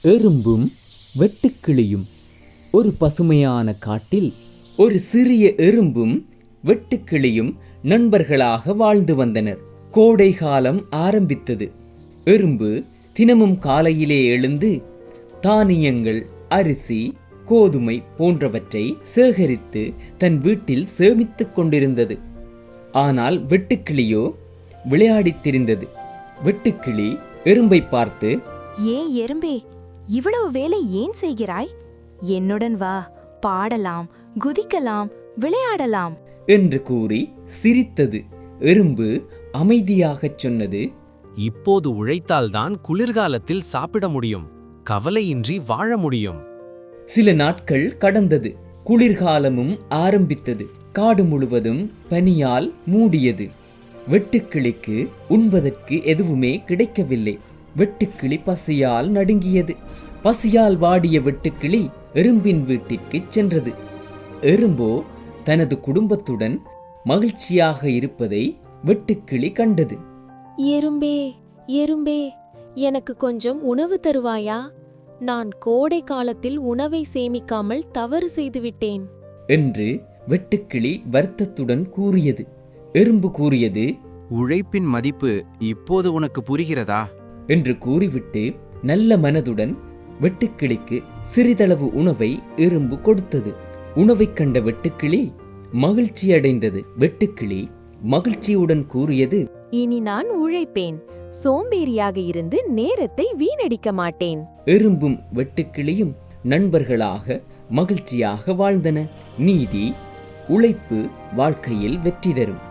எறும்பும் வெட்டுக்கிளியும். ஒரு பசுமையான காட்டில் ஒரு சிறிய எறும்பும் வெட்டுக்கிளியும் நண்பர்களாக வாழ்ந்து வந்தனர். கோடை காலம் ஆரம்பித்தது. எறும்பு தினமும் காலையிலே எழுந்து தானியங்கள், அரிசி, கோதுமை போன்றவற்றை சேகரித்து தன் வீட்டில் சேமித்துக் கொண்டிருந்தது. ஆனால் வெட்டுக்கிளியோ விளையாடித் திரிந்தது. வெட்டுக்கிளி எறும்பை பார்த்து, ஏன் எறும்பே, இவ்வளவு வேலை ஏன் செய்கிறாய்? என்னுடன் வா, பாடலாம், குதிக்கலாம், விளையாடலாம் என்று கூறி சிரித்தது. எறும்பு அமைதியாகச் சொன்னது, இப்போது உழைத்தால்தான் குளிர்காலத்தில் சாப்பிட முடியும், கவலையின்றி வாழ முடியும். சில நாட்கள் கடந்தது. குளிர்காலமும் ஆரம்பித்தது. காடு முழுவதும் பனியால் மூடியது. வெட்டுக்கிளிக்கு உண்பதற்கு எதுவுமே கிடைக்கவில்லை. வெட்டுக்கிளி பசியால் நடுங்கியது. பசியால் வாடிய வெட்டுக்கிளி எறும்பின் வீட்டிற்கு சென்றது. எறும்போ தனது குடும்பத்துடன் மகிழ்ச்சியாக இருப்பதை வெட்டுக்கிளி கண்டது. எறும்பே, எறும்பே, எனக்கு கொஞ்சம் உணவு தருவாயா? நான் கோடை காலத்தில் உணவை சேமிக்காமல் தவறு செய்துவிட்டேன் என்று வெட்டுக்கிளி வருத்தத்துடன் கூறியது. எறும்பு கூறியது, உழைப்பின் மதிப்பு இப்போது உனக்கு புரிகிறதா என்று கூறிவிட்டு நல்ல மனதுடன் வெட்டுக்கிளிக்கு சிறிதளவு உணவை எறும்பு கொடுத்தது. உணவைக் கண்ட வெட்டுக்கிளி மகிழ்ச்சியடைந்தது. வெட்டுக்கிளி மகிழ்ச்சியுடன் கூறியது, இனி நான் உழைப்பேன், சோம்பேறியாக இருந்து நேரத்தை வீணடிக்க மாட்டேன். எறும்பும் வெட்டுக்கிளியும் நண்பர்களாக மகிழ்ச்சியாக வாழ்ந்தன. நீதி, உழைப்பு வாழ்க்கையில் வெற்றி தரும்.